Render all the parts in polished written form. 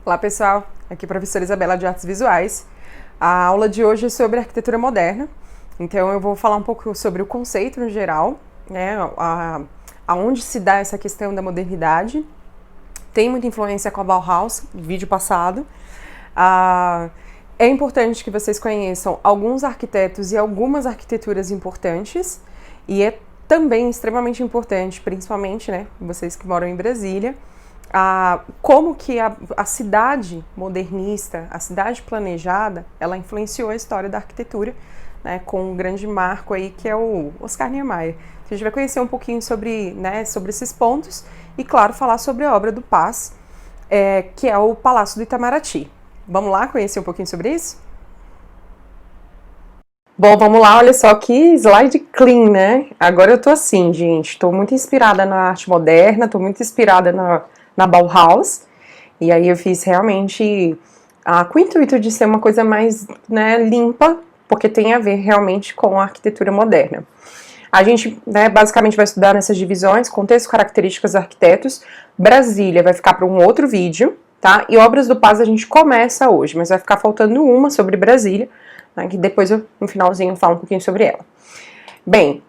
Olá pessoal, aqui é a professora Isabela de Artes Visuais. A aula de hoje é sobre arquitetura moderna, então eu vou falar um pouco sobre o conceito no geral, né, aonde se dá essa questão da modernidade. Tem muita influência com a Bauhaus, vídeo passado. É importante que vocês conheçam alguns arquitetos e algumas arquiteturas importantes, e é também extremamente importante, principalmente, né, vocês que moram em Brasília, como que a cidade modernista, a cidade planejada, ela influenciou a história da arquitetura, né, com um grande marco aí que é o Oscar Niemeyer. Então, a gente vai conhecer um pouquinho sobre, né, sobre esses pontos e, claro, falar sobre a obra do Paz, que é o Palácio do Itamaraty. Vamos lá conhecer um pouquinho sobre isso? Bom, vamos lá, olha só que slide clean, né? Agora eu tô assim, gente, tô muito inspirada na arte moderna, tô muito inspirada na Bauhaus, e aí eu fiz realmente com o intuito de ser uma coisa mais, né, limpa, porque tem a ver realmente com a arquitetura moderna. A gente, né, basicamente vai estudar nessas divisões, contexto, características, arquitetos. Brasília vai ficar para um outro vídeo, tá? E obras do Paz a gente começa hoje, mas vai ficar faltando uma sobre Brasília, né, que depois eu, no finalzinho, falo um pouquinho sobre ela. Bem,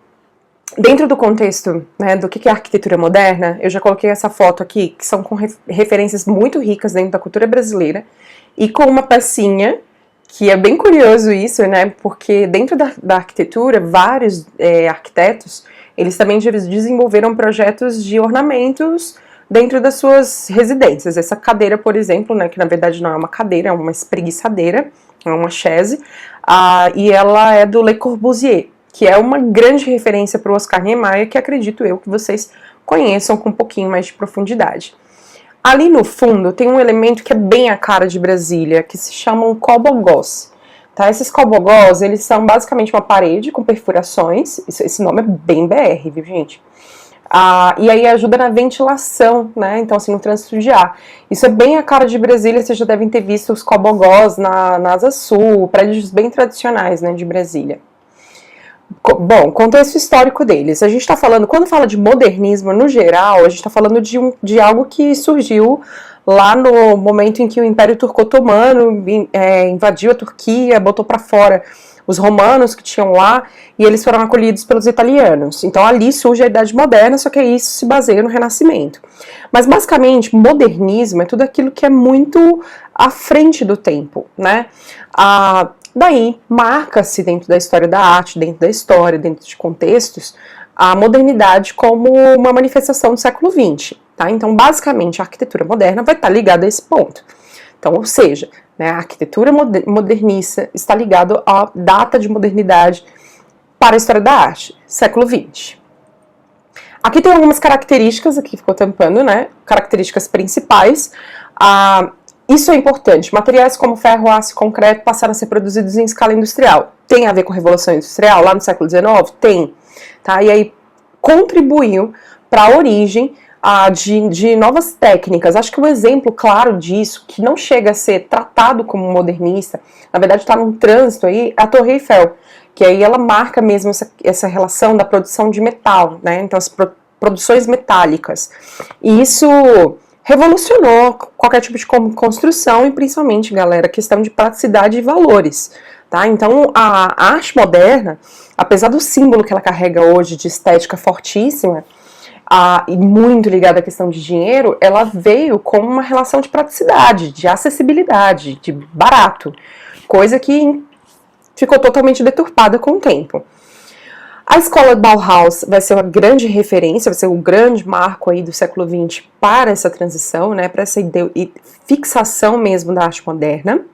dentro do contexto, né, do que é arquitetura moderna, eu já coloquei essa foto aqui, que são com referências muito ricas dentro da cultura brasileira, e com uma pecinha, que é bem curioso isso, né, porque dentro da arquitetura, vários arquitetos, eles também desenvolveram projetos de ornamentos dentro das suas residências. Essa cadeira, por exemplo, né, que na verdade não é uma cadeira, é uma espreguiçadeira, é uma chaise, e ela é do Le Corbusier, que é uma grande referência para o Oscar Niemeyer, que acredito eu que vocês conheçam com um pouquinho mais de profundidade. Ali no fundo tem um elemento que é bem a cara de Brasília, que se chamam cobogós. Tá? Esses cobogós, eles são basicamente uma parede com perfurações, esse nome é bem BR, viu, gente? E aí ajuda na ventilação, né? Então, assim, no trânsito de ar. Isso é bem a cara de Brasília, vocês já devem ter visto os cobogós na Asa Sul, prédios bem tradicionais, né, de Brasília. Bom, contexto histórico deles. A gente está falando, quando fala de modernismo no geral, a gente está falando de algo que surgiu lá no momento em que o Império Turco-Otomano invadiu a Turquia, botou para fora os romanos que tinham lá, e eles foram acolhidos pelos italianos. Então ali surge a Idade Moderna, só que isso se baseia no Renascimento. Mas basicamente, modernismo é tudo aquilo que é muito à frente do tempo, né? Daí, marca-se dentro da história da arte, dentro da história, dentro de contextos, a modernidade como uma manifestação do século XX, tá? Então, basicamente, a arquitetura moderna vai estar ligada a esse ponto. Então, ou seja, né, a arquitetura modernista está ligada à data de modernidade para a história da arte, século XX. Aqui tem algumas características, aqui ficou tampando, né? Características principais. Isso é importante. Materiais como ferro, aço e concreto passaram a ser produzidos em escala industrial. Tem a ver com a Revolução Industrial lá no século XIX? Tem. Tá? E aí contribuiu para a origem de novas técnicas. Acho que um exemplo claro disso, que não chega a ser tratado como modernista, na verdade está num trânsito aí, é a Torre Eiffel, que aí ela marca mesmo essa relação da produção de metal, né? Então as produções metálicas. E isso revolucionou qualquer tipo de construção e principalmente, galera, a questão de praticidade e valores, tá? Então, a arte moderna, apesar do símbolo que ela carrega hoje de estética fortíssima e muito ligada à questão de dinheiro, ela veio com uma relação de praticidade, de acessibilidade, de barato, coisa que ficou totalmente deturpada com o tempo. A escola Bauhaus vai ser uma grande referência, vai ser um grande marco aí do século XX para essa transição, né, para essa fixação mesmo da arte moderna.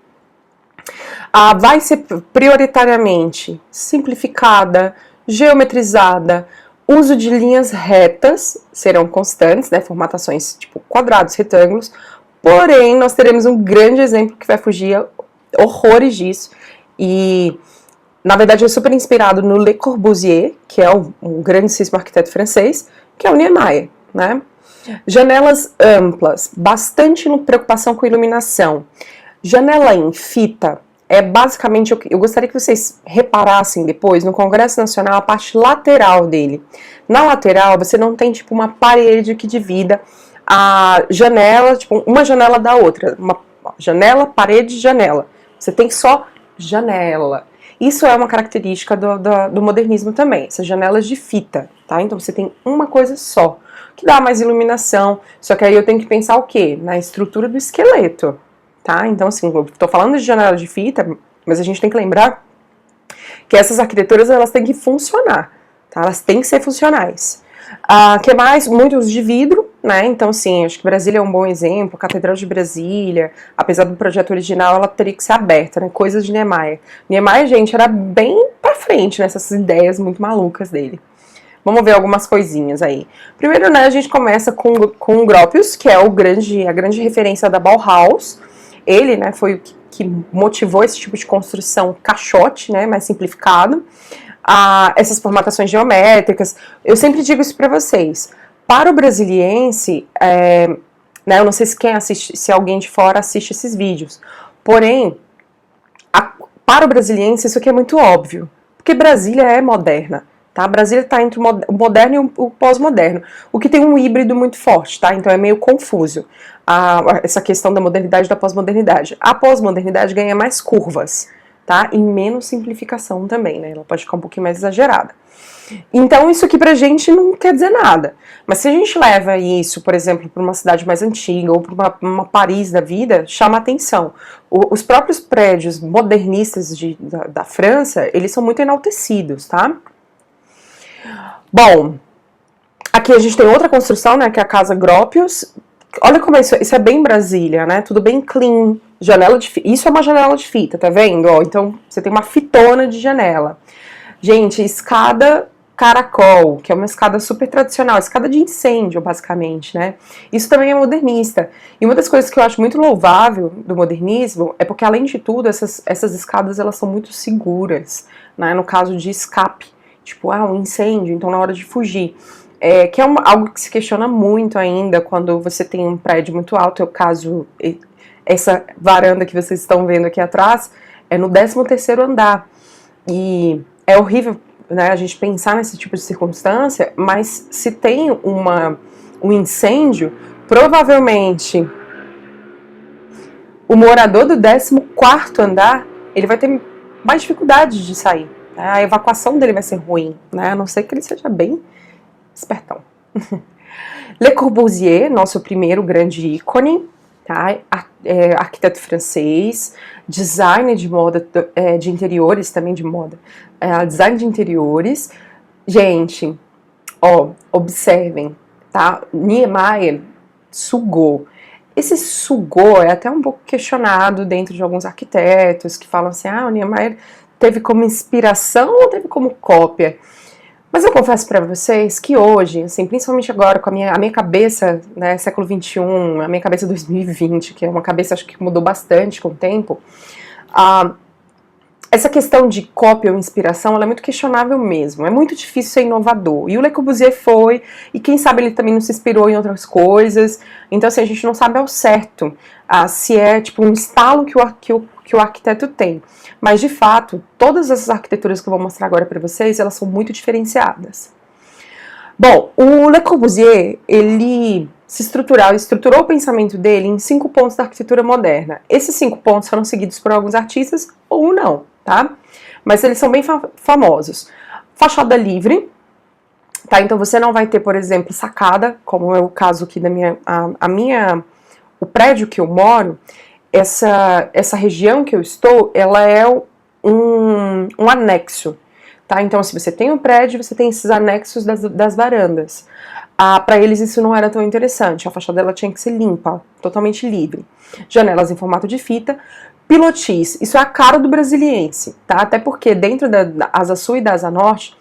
Vai ser prioritariamente simplificada, geometrizada, uso de linhas retas serão constantes, né, formatações tipo quadrados, retângulos, porém nós teremos um grande exemplo que vai fugir horrores disso e na verdade é super inspirado no Le Corbusier, que é um grandíssimo arquiteto francês, que é o Niemeyer, né? Janelas amplas, bastante preocupação com iluminação. Janela em fita é basicamente, eu gostaria que vocês reparassem depois, no Congresso Nacional, a parte lateral dele. Na lateral, você não tem tipo uma parede que divida a janela, tipo uma janela da outra, Ó, janela, parede, janela. Você tem só janela. Isso é uma característica do modernismo também, essas janelas de fita, tá? Então você tem uma coisa só, que dá mais iluminação, só que aí eu tenho que pensar o quê? Na estrutura do esqueleto, tá? Então assim, eu tô falando de janela de fita, mas a gente tem que lembrar que essas arquiteturas, elas têm que funcionar, tá? Elas têm que ser funcionais. Que mais? Muitos de vidro, né? Então, sim, acho que Brasília é um bom exemplo. Catedral de Brasília, apesar do projeto original, ela teria que ser aberta, né? Coisas de Niemeyer. Niemeyer, gente, era bem pra frente nessas ideias muito malucas dele. Vamos ver algumas coisinhas aí. Primeiro, né, a gente começa com o Gropius, que é a grande referência da Bauhaus. Ele, né, foi o que motivou esse tipo de construção caixote, né, mais simplificado. Essas formatações geométricas. Eu sempre digo isso para vocês. Para o brasiliense, né, eu não sei se quem assiste, se alguém de fora assiste esses vídeos, porém, para o brasiliense isso aqui é muito óbvio, porque Brasília é moderna. Tá? Brasília está entre o moderno e o pós-moderno, o que tem um híbrido muito forte, tá? Então é meio confuso essa questão da modernidade e da pós-modernidade. A pós-modernidade ganha mais curvas, tá? E menos simplificação também, né? Ela pode ficar um pouquinho mais exagerada. Então isso aqui pra gente não quer dizer nada. Mas se a gente leva isso, por exemplo, para uma cidade mais antiga ou para uma Paris da vida, chama atenção. Os próprios prédios modernistas da França, eles são muito enaltecidos, tá? Bom, aqui a gente tem outra construção, né, que é a Casa Gropius. Olha como isso é bem Brasília, né, tudo bem clean, janela de fita. Isso é uma janela de fita, tá vendo? Ó, então você tem uma fitona de janela. Gente, escada caracol, que é uma escada super tradicional, escada de incêndio, basicamente, né? Isso também é modernista. E uma das coisas que eu acho muito louvável do modernismo é porque, além de tudo, essas escadas, elas são muito seguras, né, no caso de escape. Tipo, um incêndio, então na hora de fugir. Que é algo que se questiona muito ainda quando você tem um prédio muito alto. É o caso, essa varanda que vocês estão vendo aqui atrás, é no 13º andar. E é horrível, né, a gente pensar nesse tipo de circunstância, mas se tem um incêndio, provavelmente o morador do 14º andar, ele vai ter mais dificuldade de sair. A evacuação dele vai ser ruim, né? A não ser que ele seja bem espertão. Le Corbusier, nosso primeiro grande ícone, tá? Arquiteto francês, designer de moda, de interiores, também de moda. Design de interiores. Gente, ó, observem, tá? Niemeyer sugou. Esse sugou é até um pouco questionado dentro de alguns arquitetos que falam assim, o Niemeyer teve como inspiração ou teve como cópia? Mas eu confesso para vocês que hoje, assim, principalmente agora com a minha cabeça, né, século XXI, a minha cabeça 2020, que é uma cabeça acho que mudou bastante com o tempo, essa questão de cópia ou inspiração, ela é muito questionável mesmo, é muito difícil ser inovador, e o Le Corbusier foi, e quem sabe ele também não se inspirou em outras coisas, então assim, a gente não sabe ao certo se é tipo um estalo que o arquiteto tem, mas de fato, todas essas arquiteturas que eu vou mostrar agora para vocês, elas são muito diferenciadas. Bom, o Le Corbusier, ele estruturou o pensamento dele em 5 pontos da arquitetura moderna. Esses 5 pontos foram seguidos por alguns artistas ou não, tá? Mas eles são bem famosos. Fachada livre, tá? Então você não vai ter, por exemplo, sacada, como é o caso aqui da o prédio que eu moro, essa região que eu estou, ela é um anexo, tá? Então, se você tem um prédio, você tem esses anexos das varandas. Para eles isso não era tão interessante, a fachada dela tinha que ser limpa, totalmente livre. Janelas em formato de fita, pilotis, isso é a cara do brasiliense, tá? Até porque dentro da asa sul e da asa norte,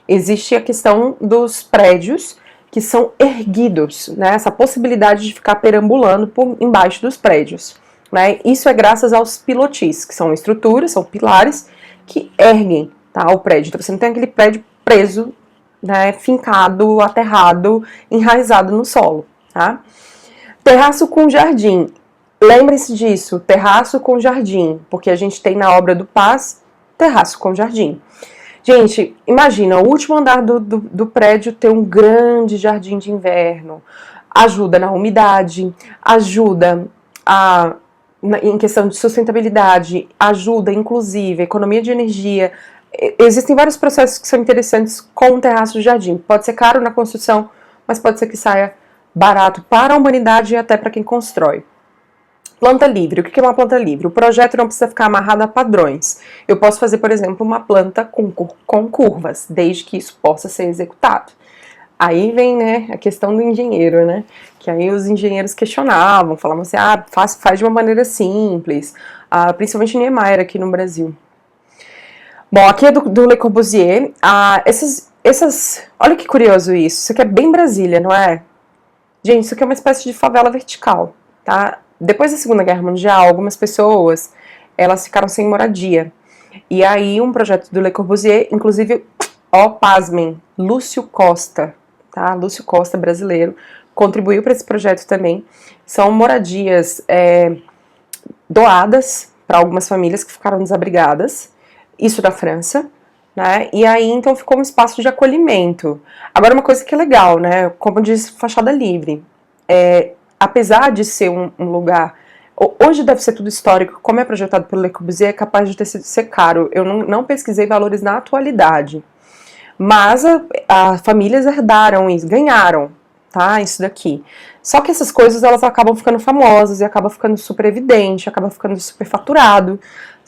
existe a questão dos prédios que são erguidos, né? Essa possibilidade de ficar perambulando por embaixo dos prédios, né? Isso é graças aos pilotis, que são estruturas, são pilares que erguem, tá, o prédio. Então você não tem aquele prédio preso, né, fincado, aterrado, enraizado no solo, tá? Terraço com jardim. Lembre-se disso, terraço com jardim, porque a gente tem na obra do Paz, terraço com jardim. Gente, imagina, o último andar do prédio ter um grande jardim de inverno. Ajuda na umidade, ajuda a em questão de sustentabilidade, ajuda, inclusive, economia de energia. Existem vários processos que são interessantes com o terraço de jardim. Pode ser caro na construção, mas pode ser que saia barato para a humanidade e até para quem constrói. Planta livre. O que é uma planta livre? O projeto não precisa ficar amarrado a padrões. Eu posso fazer, por exemplo, uma planta com curvas, desde que isso possa ser executado. Aí vem, né, a questão do engenheiro, né? Que aí os engenheiros questionavam, falavam assim, faz de uma maneira simples, principalmente Niemeyer aqui no Brasil. Bom, aqui é do Le Corbusier. Olha que curioso isso. Isso aqui é bem Brasília, não é? Gente, isso aqui é uma espécie de favela vertical, tá? Depois da Segunda Guerra Mundial, algumas pessoas, elas ficaram sem moradia. E aí um projeto do Le Corbusier, inclusive, pasmem, Lúcio Costa, tá? Lúcio Costa, brasileiro, contribuiu para esse projeto também. São moradias doadas para algumas famílias que ficaram desabrigadas, isso da França, né? E aí então ficou um espaço de acolhimento. Agora uma coisa que é legal, né? Como diz Fachada Livre, apesar de ser um lugar, hoje deve ser tudo histórico, como é projetado pelo Le Corbusier, é capaz de ser caro. Eu não pesquisei valores na atualidade, mas as famílias herdaram isso, ganharam, tá? Isso daqui. Só que essas coisas elas acabam ficando famosas e acaba ficando super evidente, acaba ficando super faturado,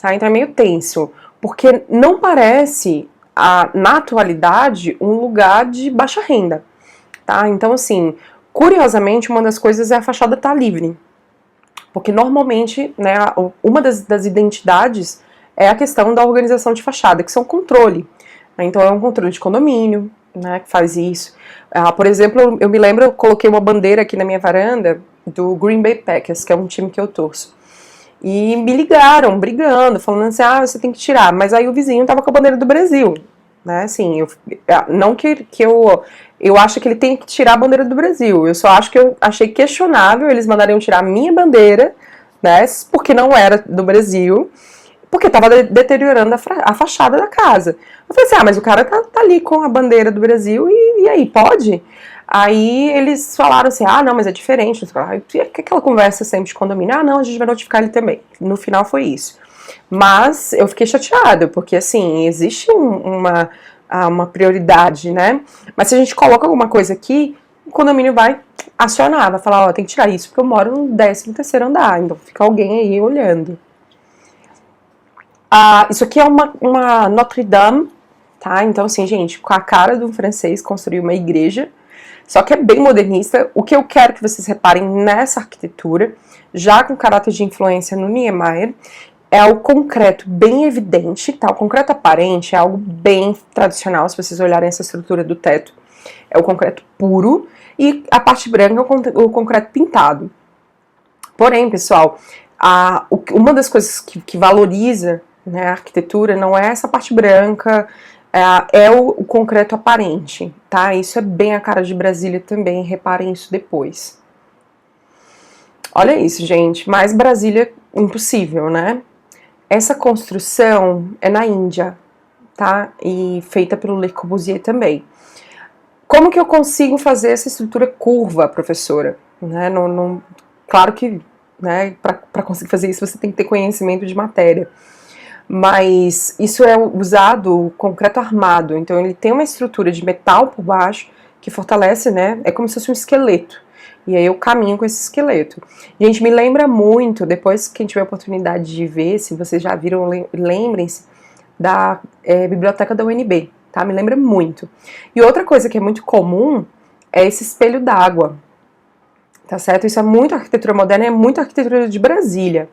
tá? Então é meio tenso, porque não parece na atualidade um lugar de baixa renda, tá? Então assim, curiosamente uma das coisas é a fachada estar livre, porque normalmente, né, uma das identidades é a questão da organização de fachada, que são controle. Então é um controle de condomínio, né, que faz isso. Por exemplo, eu me lembro, eu coloquei uma bandeira aqui na minha varanda do Green Bay Packers, que é um time que eu torço. E me ligaram, brigando, falando assim, você tem que tirar. Mas aí o vizinho tava com a bandeira do Brasil, né, assim, não que eu acho que ele tem que tirar a bandeira do Brasil, eu só acho que eu achei questionável eles mandariam tirar a minha bandeira, né, porque não era do Brasil, porque estava deteriorando a fachada da casa. Eu falei assim, mas o cara tá ali com a bandeira do Brasil e aí, pode? Aí eles falaram assim, não, mas é diferente. Aquela conversa sempre de condomínio, não, a gente vai notificar ele também. No final foi isso. Mas eu fiquei chateada, porque assim, existe uma prioridade, né? Mas se a gente coloca alguma coisa aqui, o condomínio vai acionar, vai falar, tem que tirar isso, porque eu moro no 13º andar, então fica alguém aí olhando. Isso aqui é uma Notre Dame, tá? Então assim, gente, com a cara do francês construiu uma igreja, só que é bem modernista. O que eu quero que vocês reparem nessa arquitetura, já com caráter de influência no Niemeyer, é o concreto bem evidente, tá? O concreto aparente é algo bem tradicional, se vocês olharem essa estrutura do teto. É o concreto puro e a parte branca é o concreto pintado. Porém, pessoal, uma das coisas que valoriza, né, a arquitetura não é essa parte branca, é o concreto aparente, tá? Isso é bem a cara de Brasília também, reparem isso depois. Olha isso, gente, mais Brasília impossível, né? Essa construção é na Índia, tá? E feita pelo Le Corbusier também. Como que eu consigo fazer essa estrutura curva, professora? Né? Claro que, né, para conseguir fazer isso você tem que ter conhecimento de matéria. Mas isso é usado concreto armado, então ele tem uma estrutura de metal por baixo que fortalece, né? É como se fosse um esqueleto. E aí eu caminho com esse esqueleto. Gente, me lembra muito, depois que quem tiver a oportunidade de ver, se vocês já viram, lembrem-se da biblioteca da UNB, tá? Me lembra muito. E outra coisa que é muito comum é esse espelho d'água, tá certo? Isso é muito arquitetura moderna, é muito arquitetura de Brasília.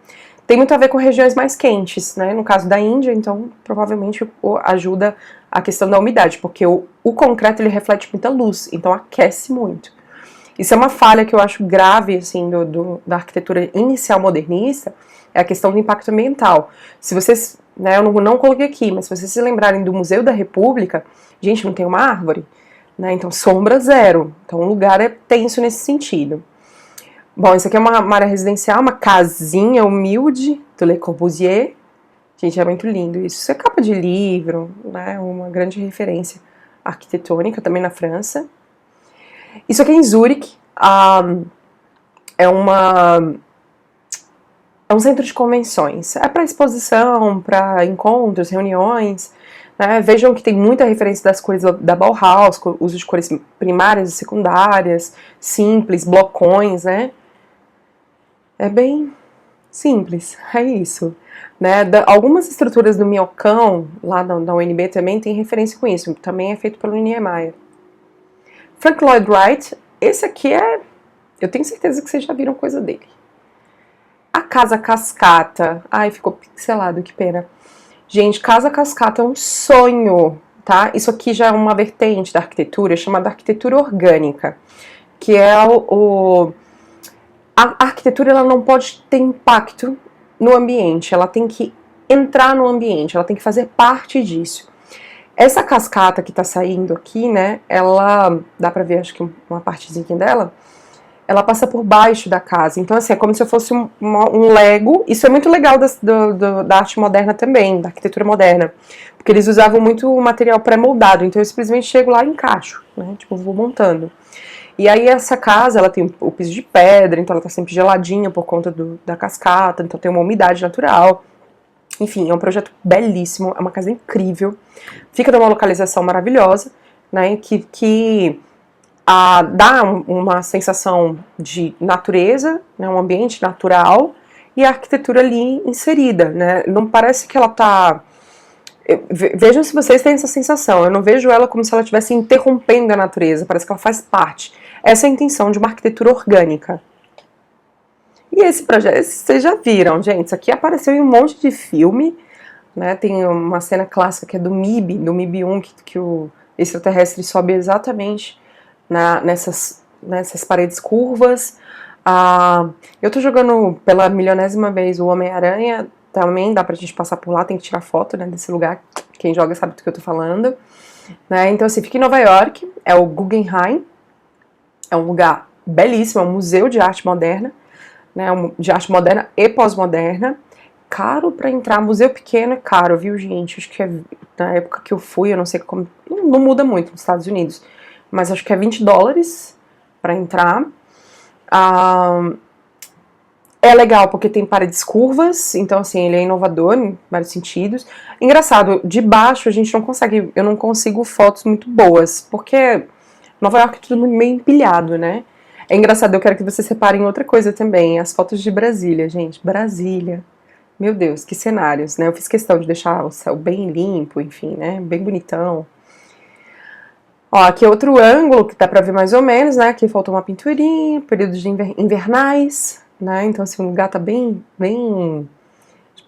Tem muito a ver com regiões mais quentes, né? No caso da Índia, então, provavelmente ajuda a questão da umidade, porque o concreto, ele reflete muita luz, então aquece muito. Isso é uma falha que eu acho grave, assim, da arquitetura inicial modernista, é a questão do impacto ambiental. Se vocês, né, eu não coloquei aqui, mas se vocês se lembrarem do Museu da República, gente, não tem uma árvore, né? Então, sombra zero. Então, o lugar é tenso nesse sentido. Bom, isso aqui é uma área residencial, uma casinha humilde do Le Corbusier. Gente, é muito lindo isso. Isso é capa de livro, né? Uma grande referência arquitetônica também na França. Isso aqui é em Zurique. É uma é um centro de convenções. É para exposição, para encontros, reuniões, né? Vejam que tem muita referência das cores da Bauhaus, uso de cores primárias e secundárias, simples, blocões, né? É bem simples, é isso. Né? Algumas estruturas do Minhocão, lá da UNB, também tem referência com isso. Também é feito pelo Niemeyer. Frank Lloyd Wright, esse aqui é... Eu tenho certeza que vocês já viram coisa dele. A Casa Cascata. Ai, ficou pixelado, que pena. Gente, Casa Cascata é um sonho, tá? Isso aqui já é uma vertente da arquitetura chamada arquitetura orgânica, que é a arquitetura ela não pode ter impacto no ambiente, ela tem que entrar no ambiente, ela tem que fazer parte disso. Essa cascata que tá saindo aqui, né, ela, dá pra ver acho que uma partezinha dela, ela passa por baixo da casa, então assim, é como se fosse um Lego. Isso é muito legal da arte moderna também, da arquitetura moderna, porque eles usavam muito material pré-moldado, então eu simplesmente chego lá e encaixo, né, tipo, vou montando. E aí essa casa, ela tem o piso de pedra, então ela tá sempre geladinha por conta da cascata, então tem uma umidade natural. Enfim, é um projeto belíssimo, é uma casa incrível, fica numa localização maravilhosa, né, que dá uma sensação de natureza, né, um ambiente natural, e a arquitetura ali inserida, né, não parece que ela tá... Vejam se vocês têm essa sensação, eu não vejo ela como se ela estivesse interrompendo a natureza, parece que ela faz parte. Essa é a intenção de uma arquitetura orgânica. E esse projeto, vocês já viram, gente, isso aqui apareceu em um monte de filme, né, tem uma cena clássica que é do MIB 1, que o extraterrestre sobe exatamente nessas paredes curvas. Eu tô jogando pela milionésima vez o Homem-Aranha, também dá pra gente passar por lá, tem que tirar foto, né, desse lugar, quem joga sabe do que eu tô falando. Né, então assim, fica em Nova York, é o Guggenheim, é um lugar belíssimo, é um museu de arte moderna, né, de arte moderna e pós-moderna. Caro pra entrar, museu pequeno é caro, viu, gente? Acho que na época que eu fui, eu não sei como, não muda muito nos Estados Unidos, mas acho que é $20 pra entrar. É legal porque tem paredes curvas, então assim, ele é inovador em vários sentidos. Engraçado, de baixo a gente não consegue, eu não consigo fotos muito boas, porque Nova York é tudo meio empilhado, né? É engraçado, eu quero que vocês separem outra coisa também, as fotos de Brasília, gente. Brasília, meu Deus, que cenários, né? Eu fiz questão de deixar o céu bem limpo, enfim, né? Bem bonitão. Ó, aqui é outro ângulo que dá pra ver mais ou menos, né? Aqui faltou uma pinturinha, períodos de invernais, né? Então, assim, o lugar tá bem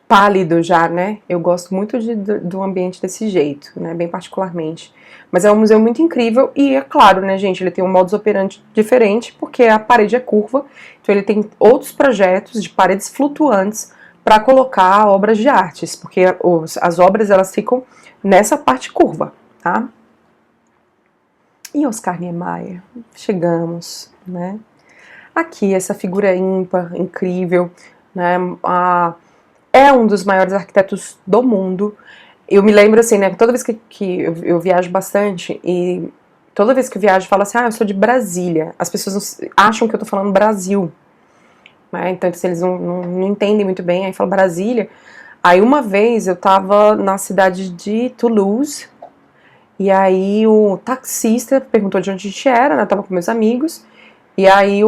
pálido já, né? Eu gosto muito do ambiente desse jeito, né? Bem particularmente. Mas é um museu muito incrível e, é claro, né, gente, ele tem um modus operandi diferente porque a parede é curva, então ele tem outros projetos de paredes flutuantes para colocar obras de artes, porque as obras, elas ficam nessa parte curva, tá? E Oscar Niemeyer, chegamos, né? Aqui, essa figura ímpar, incrível, né? É um dos maiores arquitetos do mundo. Eu me lembro assim, né? Toda vez que eu viajo bastante, e toda vez que eu viajo, eu falo assim, eu sou de Brasília. As pessoas acham que eu tô falando Brasil, né? Então, se eles não entendem muito bem, aí falam Brasília. Aí, uma vez, eu tava na cidade de Toulouse, e aí o taxista perguntou de onde a gente era, né? Eu tava com meus amigos, e aí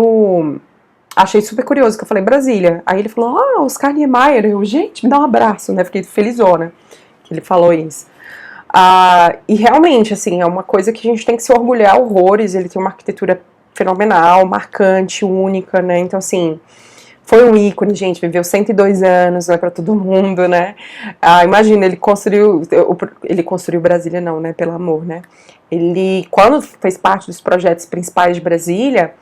achei super curioso, que eu falei Brasília. Aí ele falou, Oscar Niemeyer. Eu, gente, me dá um abraço, né? Fiquei felizona que ele falou isso. E realmente, assim, é uma coisa que a gente tem que se orgulhar horrores. Ele tem uma arquitetura fenomenal, marcante, única, né? Então, assim, foi um ícone, gente. Viveu 102 anos, não é pra todo mundo, né? Imagina, ele construiu Brasília, não, né? Pelo amor, né? Ele, quando fez parte dos projetos principais de Brasília,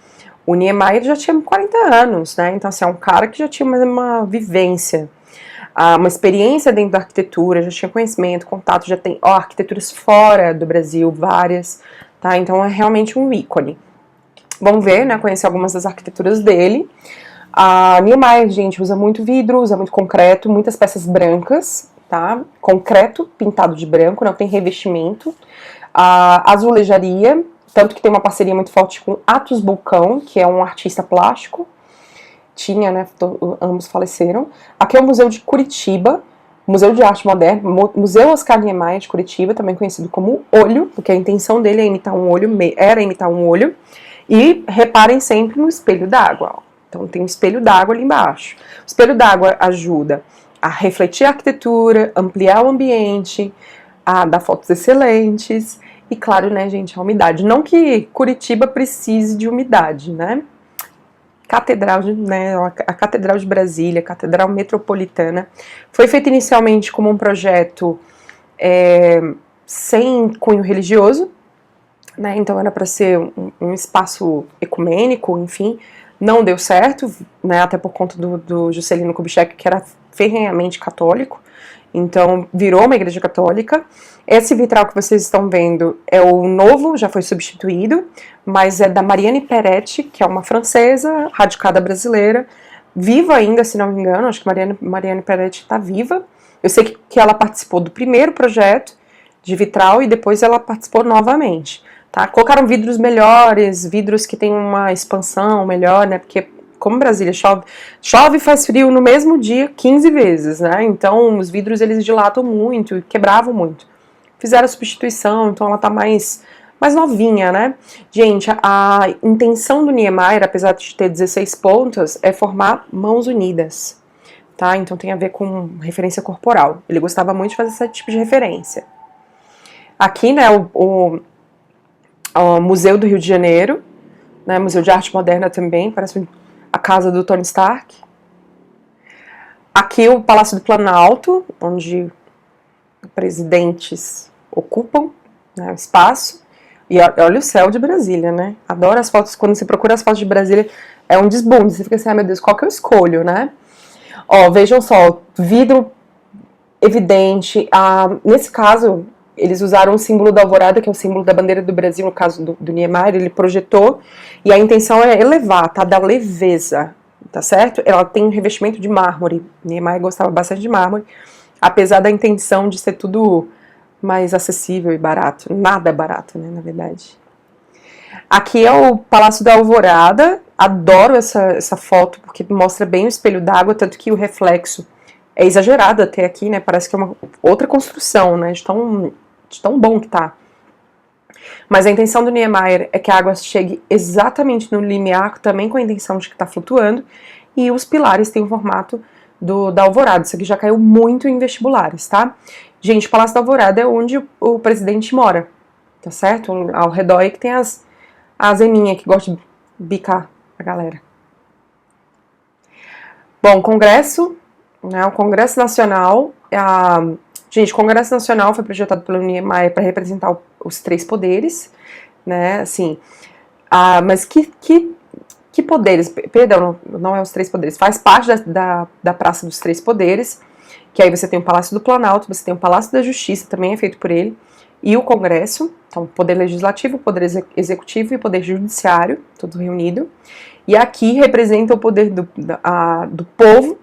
o Niemeyer já tinha 40 anos, né? Então, assim, é um cara que já tinha uma vivência, uma experiência dentro da arquitetura, já tinha conhecimento, contato, já tem arquiteturas fora do Brasil, várias, tá? Então, é realmente um ícone. Vamos ver, né? Conhecer algumas das arquiteturas dele. Niemeyer, gente, usa muito vidro, usa muito concreto, muitas peças brancas, tá? Concreto pintado de branco, não tem revestimento. Azulejaria, tanto que tem uma parceria muito forte com Atos Bulcão, que é um artista plástico, tinha, né, ambos faleceram. Aqui é o Museu de Curitiba, Museu de Arte Moderna, Museu Oscar Niemeyer de Curitiba, também conhecido como Olho, porque a intenção dele é imitar um olho, era imitar um olho. E reparem sempre no espelho d'água. Então tem um espelho d'água ali embaixo. O espelho d'água ajuda a refletir a arquitetura, ampliar o ambiente, a dar fotos excelentes e, claro, né, gente, a umidade. Não que Curitiba precise de umidade, né? Catedral, né, a Catedral de Brasília, a Catedral Metropolitana, foi feita inicialmente como um projeto sem cunho religioso, né, então era para ser um espaço ecumênico, enfim, não deu certo, né, até por conta do Juscelino Kubitschek, que era ferrenhamente católico, então virou uma igreja católica. Esse vitral que vocês estão vendo é o novo, já foi substituído, mas é da Marianne Peretti, que é uma francesa, radicada brasileira, viva ainda, se não me engano, acho que Marianne Peretti está viva. Eu sei que ela participou do primeiro projeto de vitral e depois ela participou novamente. Tá? Colocaram vidros melhores, vidros que tem uma expansão melhor, né? Porque como Brasília chove e faz frio no mesmo dia 15 vezes, né? Então os vidros eles dilatam muito e quebravam muito. Fizeram a substituição, então ela tá mais novinha, né? Gente, a intenção do Niemeyer, apesar de ter 16 pontas, é formar mãos unidas, tá? Então tem a ver com referência corporal. Ele gostava muito de fazer esse tipo de referência. Aqui, né, o Museu do Rio de Janeiro, né, Museu de Arte Moderna também, parece a casa do Tony Stark. Aqui o Palácio do Planalto, onde presidentes ocupam, né, o espaço. E olha o céu de Brasília, né? Adoro as fotos, quando você procura as fotos de Brasília, é um desbunde, você fica assim, ai meu Deus, qual que eu escolho, né? Ó, vejam só, vidro evidente, nesse caso, eles usaram o símbolo da alvorada, que é o símbolo da bandeira do Brasil, no caso do Niemeyer, ele projetou, e a intenção é elevar, tá? Dar leveza, tá certo? Ela tem um revestimento de mármore, Niemeyer gostava bastante de mármore, apesar da intenção de ser tudo mais acessível e barato. Nada barato, né, na verdade. Aqui é o Palácio da Alvorada, adoro essa foto, porque mostra bem o espelho d'água, tanto que o reflexo é exagerado até aqui, né, parece que é uma outra construção, né, de tão bom que tá. Mas a intenção do Niemeyer é que a água chegue exatamente no limiar, também com a intenção de que tá flutuando, e os pilares têm o formato da Alvorada. Isso aqui já caiu muito em vestibulares, tá? Gente, o Palácio da Alvorada é onde o presidente mora, tá certo? Ao redor aí que tem as eminhas que gostam de bicar a galera. Bom, Congresso, né, o Congresso Nacional, gente, o Congresso Nacional foi projetado pelo Niemeyer para representar os três poderes, né, assim, mas que poderes, perdão, não é os três poderes, faz parte da Praça dos Três Poderes, que aí você tem o Palácio do Planalto, você tem o Palácio da Justiça, também é feito por ele, e o Congresso, então Poder Legislativo, Poder Executivo e Poder Judiciário, tudo reunido, e aqui representa o poder do povo,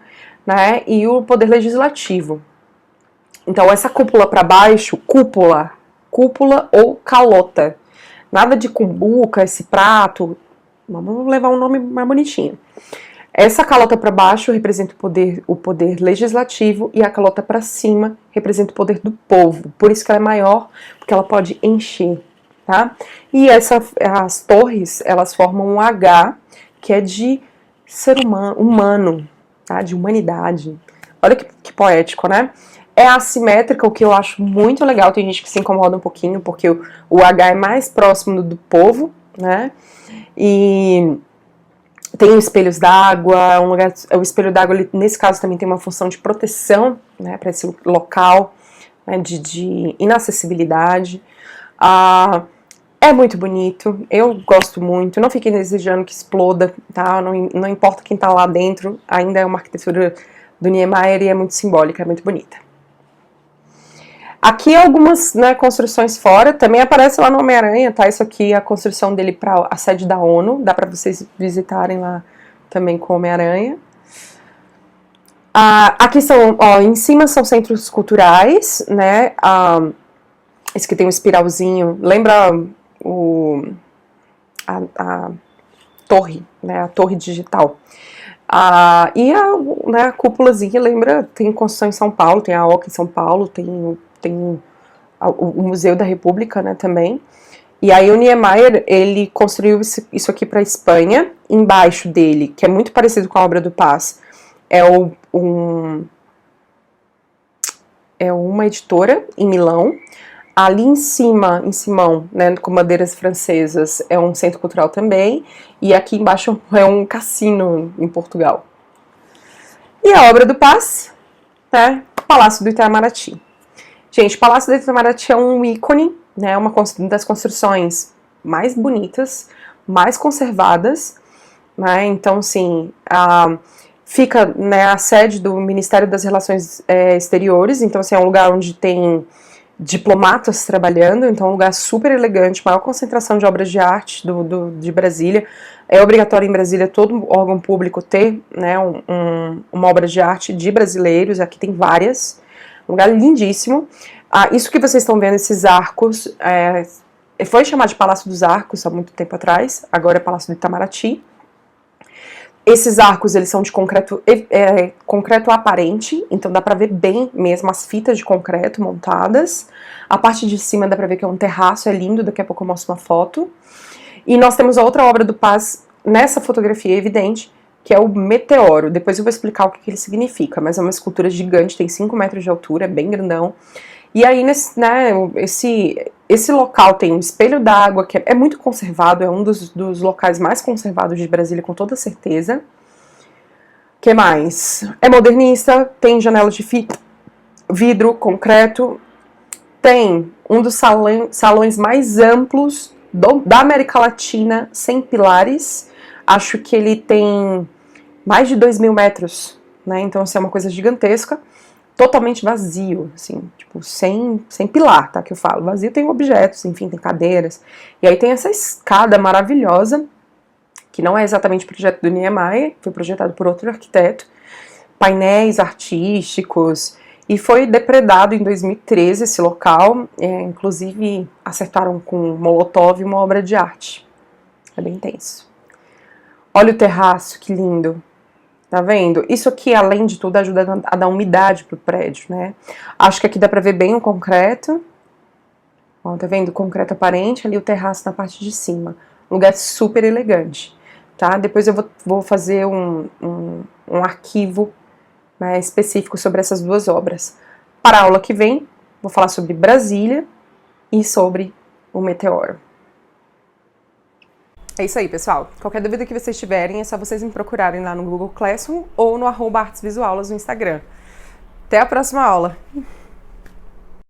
né, e o Poder Legislativo. Então essa cúpula para baixo, cúpula ou calota, nada de cumbuca, esse prato, vamos levar um nome mais bonitinho. Essa calota para baixo representa o poder legislativo e a calota para cima representa o poder do povo. Por isso que ela é maior, porque ela pode encher, tá? E as torres, elas formam um H, que é de ser humano, tá? De humanidade. Olha que poético, né? É assimétrica, o que eu acho muito legal. Tem gente que se incomoda um pouquinho, porque o H é mais próximo do povo, né? E tem espelhos d'água, o espelho d'água, nesse caso, também tem uma função de proteção, né, para esse local, né, de inacessibilidade. É muito bonito, eu gosto muito, não fiquem desejando que exploda, tá? Não importa quem tá lá dentro, ainda é uma arquitetura do Niemeyer e é muito simbólica, é muito bonita. Aqui algumas, né, construções fora, também aparece lá no Homem-Aranha, tá? Isso aqui é a construção dele para a sede da ONU, dá para vocês visitarem lá também com o Homem-Aranha. Aqui são, ó, em cima são centros culturais, né? Esse que tem um espiralzinho, lembra a torre, né? A torre digital. Né, a cúpulazinha lembra, tem construção em São Paulo, tem a Oca em São Paulo, tem o Museu da República, né, também. E aí o Niemeyer, ele construiu isso aqui para a Espanha. Embaixo dele, que é muito parecido com a obra do Paz, é uma editora em Milão. Ali em cima, em Simão, né, com bandeiras francesas, é um centro cultural também. E aqui embaixo é um cassino em Portugal. E a obra do Paz, né, Palácio do Itamaraty. Gente, o Palácio do Itamaraty é um ícone, né, uma das construções mais bonitas, mais conservadas, né, então, assim, fica, né, a sede do Ministério das Relações Exteriores, então, assim, é um lugar onde tem diplomatas trabalhando, então é um lugar super elegante, maior concentração de obras de arte de Brasília. É obrigatório em Brasília todo órgão público ter, né, uma obra de arte de brasileiros, aqui tem várias, um lugar lindíssimo. Isso que vocês estão vendo, esses arcos, foi chamado de Palácio dos Arcos há muito tempo atrás, agora é Palácio do Itamaraty. Esses arcos, eles são de concreto aparente, então dá pra ver bem mesmo as fitas de concreto montadas. A parte de cima dá pra ver que é um terraço, é lindo, daqui a pouco eu mostro uma foto. E nós temos a outra obra do Paz nessa fotografia evidente, que é o Meteoro. Depois eu vou explicar o que ele significa, mas é uma escultura gigante, tem 5 metros de altura, é bem grandão. E aí, esse local tem um espelho d'água, que é muito conservado, é um dos locais mais conservados de Brasília, com toda certeza. O que mais? É modernista, tem janelas de vidro, concreto, tem um dos salões mais amplos da América Latina, sem pilares. Acho que ele tem mais de 2.000 metros, né? Então, assim, é uma coisa gigantesca. Totalmente vazio, assim, tipo, sem pilar, tá, que eu falo. Vazio tem objetos, enfim, tem cadeiras. E aí tem essa escada maravilhosa, que não é exatamente projeto do Niemeyer, foi projetado por outro arquiteto. Painéis artísticos, e foi depredado em 2013 esse local, inclusive acertaram com Molotov uma obra de arte. É bem intenso. Olha o terraço, que lindo. Tá vendo? Isso aqui, além de tudo, ajuda a dar umidade pro prédio, né? Acho que aqui dá pra ver bem o concreto. Ó, tá vendo? O concreto aparente, ali o terraço na parte de cima. Um lugar super elegante, tá? Depois eu vou fazer um arquivo, né, específico sobre essas duas obras. Para a aula que vem, vou falar sobre Brasília e sobre o Meteoro. É isso aí, pessoal. Qualquer dúvida que vocês tiverem, é só vocês me procurarem lá no Google Classroom ou no @artesvisuaulas no Instagram. Até a próxima aula!